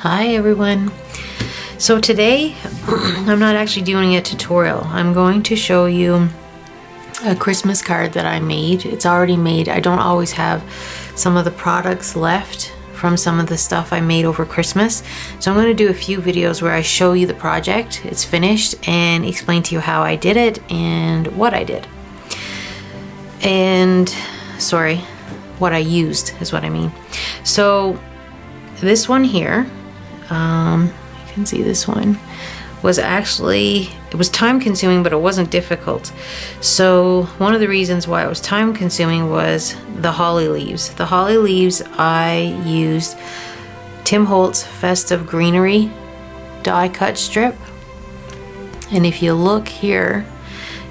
Hi everyone. So today I'm not actually doing a tutorial. I'm going to show you a Christmas card that I made. It's already made. I don't always have some of the products left from some of the stuff I made over Christmas. So I'm going to do a few videos where I show you the project, it's finished, and explain to you how I did it and what I did. And sorry, what I used is what I mean. So this one here, you can see this one was actually, it was time consuming, but it wasn't difficult. So one of the reasons why it was time consuming was the holly leaves. The holly leaves, I used Tim Holtz Festive Greenery die cut strip. And if you look here,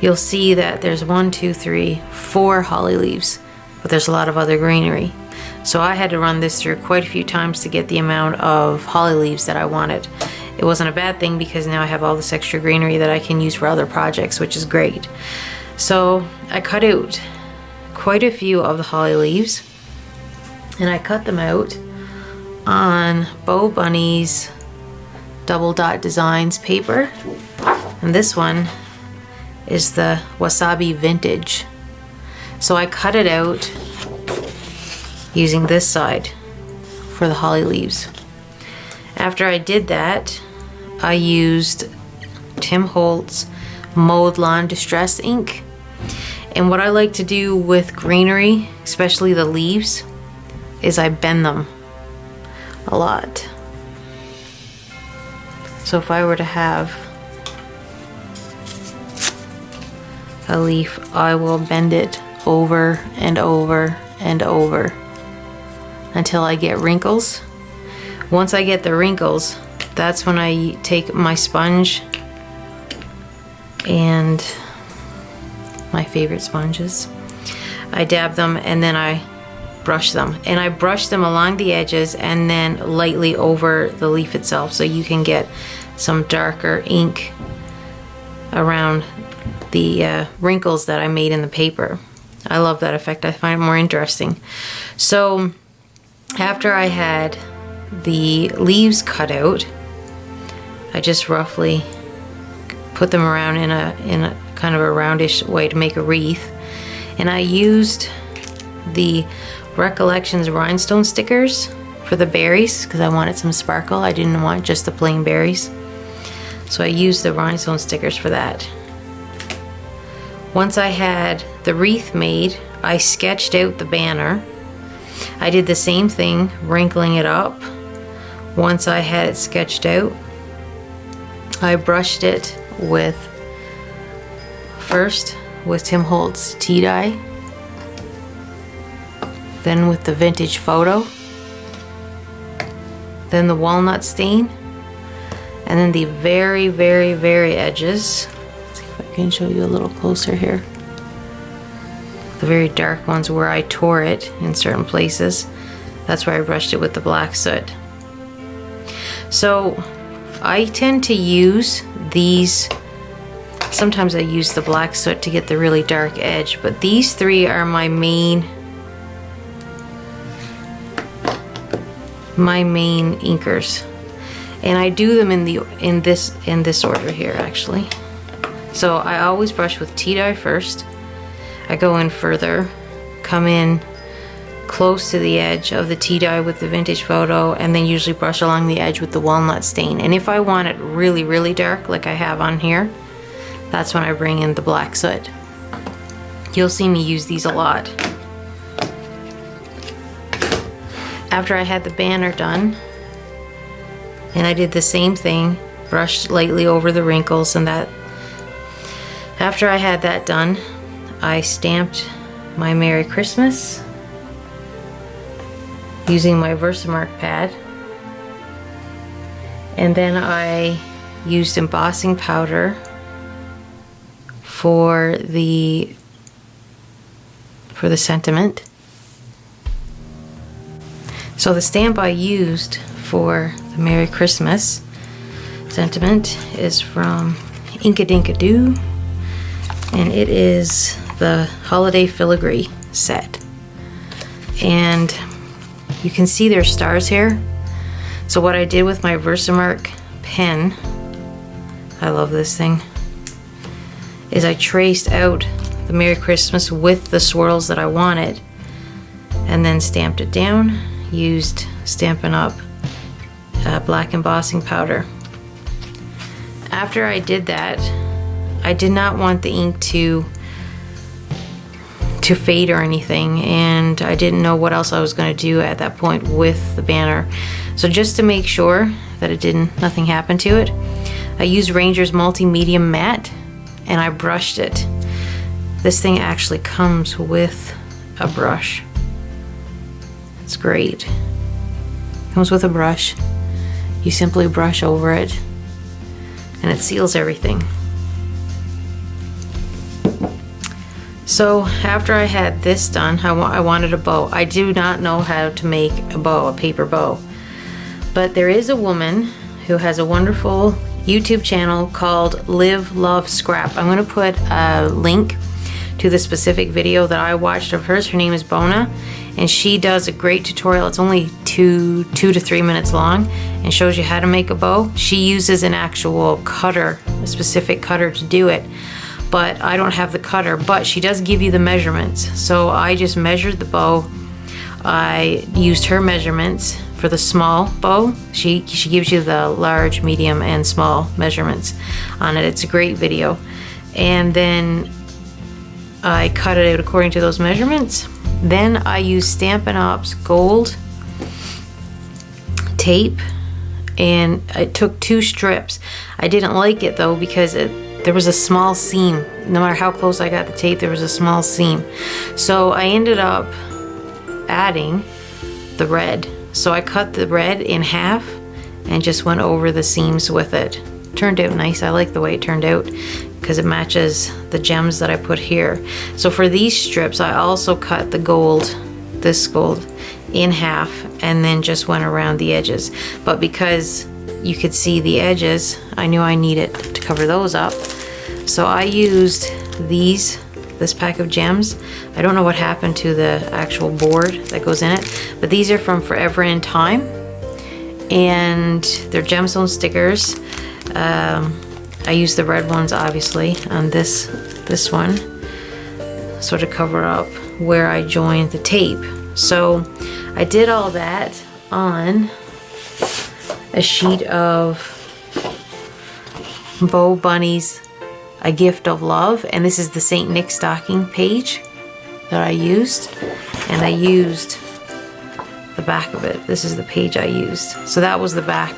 you'll see that there's 1, 2, 3, 4 holly leaves, but there's a lot of other greenery. So I had to run this through quite a few times to get the amount of holly leaves that I wanted. It wasn't a bad thing because now I have all this extra greenery that I can use for other projects, which is great. So I cut out quite a few of the holly leaves, and I cut them out on Bo Bunny's Double Dot Designs paper. And this one is the Wasabi Vintage. So I cut it out using this side for the holly leaves. After I did that, I used Tim Holtz Mowed Lawn Distress ink. And what I like to do with greenery, especially the leaves, is I bend them a lot. So if I were to have a leaf, I will bend it over and over and over until I get wrinkles. Once I get the wrinkles, that's when I take my sponge and my favorite sponges. I dab them and then I brush them. And I brush them along the edges and then lightly over the leaf itself, so you can get some darker ink around the wrinkles that I made in the paper. I love that effect. I find it more interesting. So after I had the leaves cut out, I just roughly put them around in a kind of a roundish way to make a wreath. And I used the Recollections rhinestone stickers for the berries because I wanted some sparkle. I didn't want just the plain berries. So I used the rhinestone stickers for that. Once I had the wreath made, I sketched out the banner. I did the same thing, wrinkling it up. Once I had it sketched out, I brushed it first with Tim Holtz tea dye, then with the vintage photo, then the walnut stain, and then the very, very, very edges. Let's see if I can show you a little closer here. The very dark ones where I tore it in certain places, that's where I brushed it with the black soot. So I tend to use these, sometimes I use the black soot to get the really dark edge, but these three are my main inkers. And I do them in this order here actually. So I always brush with tea dye first. I go in further, come in close to the edge of the tea dye with the vintage photo, and then usually brush along the edge with the walnut stain. And if I want it really, really dark, like I have on here, that's when I bring in the black soot. You'll see me use these a lot. After I had the banner done, and I did the same thing, brushed lightly over the wrinkles and that. After I had that done, I stamped my Merry Christmas using my Versamark pad, and then I used embossing powder for the sentiment. So the stamp I used for the Merry Christmas sentiment is from Inkadinka-Doo, and it is the Holiday Filigree set. And you can see there's stars here. So what I did with my Versamark pen, I love this thing, is I traced out the Merry Christmas with the swirls that I wanted and then stamped it down, used Stampin' Up black embossing powder. After I did that, I did not want the ink to fade or anything, and I didn't know what else I was going to do at that point with the banner. So just to make sure that nothing happened to it, I used Ranger's Multi-Medium Matte and I brushed it. This thing actually comes with a brush. It's great. Comes with a brush. You simply brush over it and it seals everything. So after I had this done, I wanted a bow. I do not know how to make a bow, a paper bow. But there is a woman who has a wonderful YouTube channel called Live, Love, Scrap. I'm going to put a link to the specific video that I watched of hers. Her name is Bona, and she does a great tutorial. It's only 2 to 3 minutes long and shows you how to make a bow. She uses an actual cutter, a specific cutter to do it. But I don't have the cutter, but she does give you the measurements. So I just measured the bow. I used her measurements for the small bow. She gives you the large, medium, and small measurements on it. It's a great video. And then I cut it out according to those measurements. Then I used Stampin' Up's gold tape, and I took 2 strips. I didn't like it though because there was a small seam. No matter how close I got the tape, there was a small seam. So I ended up adding the red. So I cut the red in half and just went over the seams with it. Turned out nice. I like the way it turned out because it matches the gems that I put here. So for these strips, I also cut the gold, this gold, in half and then just went around the edges. But because you could see the edges, I knew I needed to cover those up. So I used this pack of gems. I don't know what happened to the actual board that goes in it, but these are from Forever in Time, and they're gemstone stickers. I used the red ones obviously on this one, so to cover up where I joined the tape. So I did all that on a sheet of Bo Bunny's A Gift of Love, and this is the St. Nick stocking page that I used, and I used the back of it. This is the page I used. So that was the back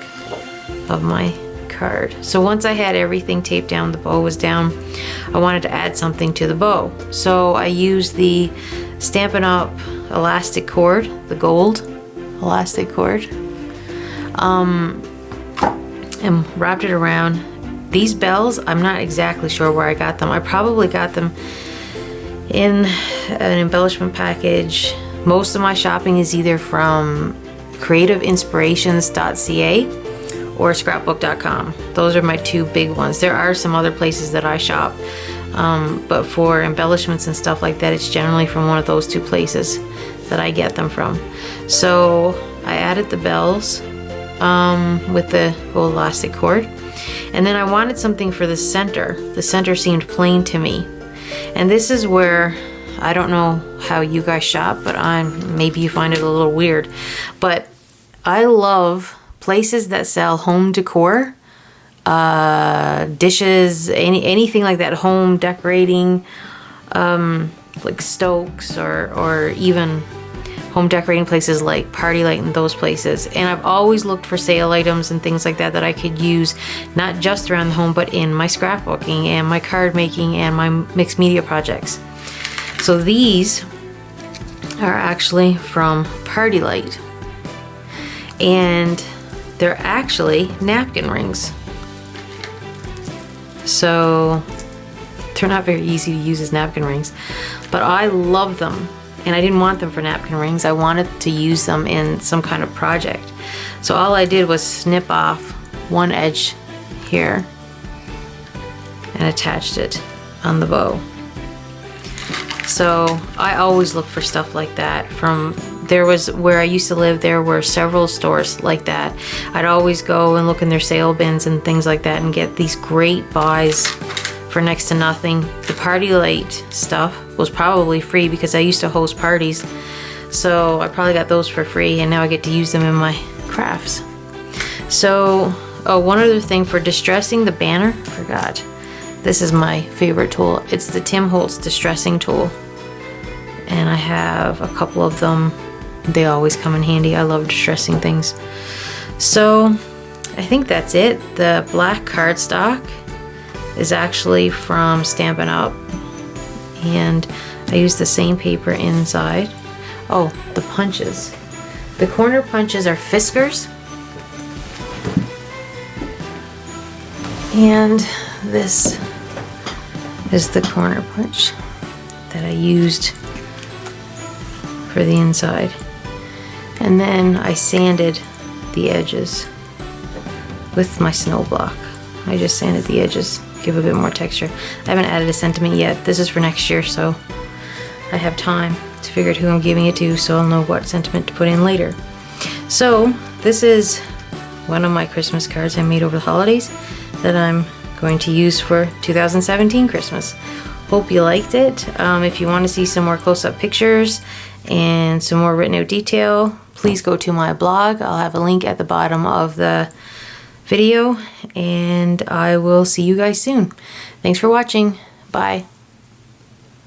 of my card. So once I had everything taped down, the bow was down, I wanted to add something to the bow. So I used the Stampin' Up elastic cord, the gold elastic cord, and wrapped it around. These bells, I'm not exactly sure where I got them. I probably got them in an embellishment package. Most of my shopping is either from creativeinspirations.ca or scrapbook.com. Those are my 2 big ones. There are some other places that I shop, but for embellishments and stuff like that, it's generally from one of those 2 places that I get them from. So I added the bells with the gold elastic cord. And then I wanted something for the center. The center seemed plain to me. And this is where, I don't know how you guys shop, but maybe you find it a little weird, but I love places that sell home decor, dishes, anything like that, home decorating, like Stokes or even home decorating places like Party Light and those places. And I've always looked for sale items and things like that that I could use not just around the home, but in my scrapbooking and my card making and my mixed media projects. So these are actually from Party Light, and they're actually napkin rings. So they're not very easy to use as napkin rings, but I love them. And I didn't want them for napkin rings. I wanted to use them in some kind of project. So all I did was snip off one edge here and attached it on the bow. So I always look for stuff like that from there was, where I used to live, there were several stores like that. I'd always go and look in their sale bins and things like that and get these great buys for next to nothing. The party light stuff was probably free because I used to host parties. So I probably got those for free, and now I get to use them in my crafts. So, oh, one other thing for distressing the banner, forgot. This is my favorite tool. It's the Tim Holtz distressing tool. And I have a couple of them. They always come in handy. I love distressing things. So I think that's it. The black cardstock is actually from Stampin' Up, and I use the same paper inside. Oh, the punches. The corner punches are Fiskars, and this is the corner punch that I used for the inside. And then I sanded the edges with my snow block. I just sanded the edges, give a bit more texture. I haven't added a sentiment yet. This is for next year, so I have time to figure out who I'm giving it to, so I'll know what sentiment to put in later. So this is one of my Christmas cards I made over the holidays that I'm going to use for 2017 Christmas. Hope you liked it. If you want to see some more close-up pictures and some more written out detail, please go to my blog. I'll have a link at the bottom of the video, and I will see you guys soon. Thanks for watching. Bye.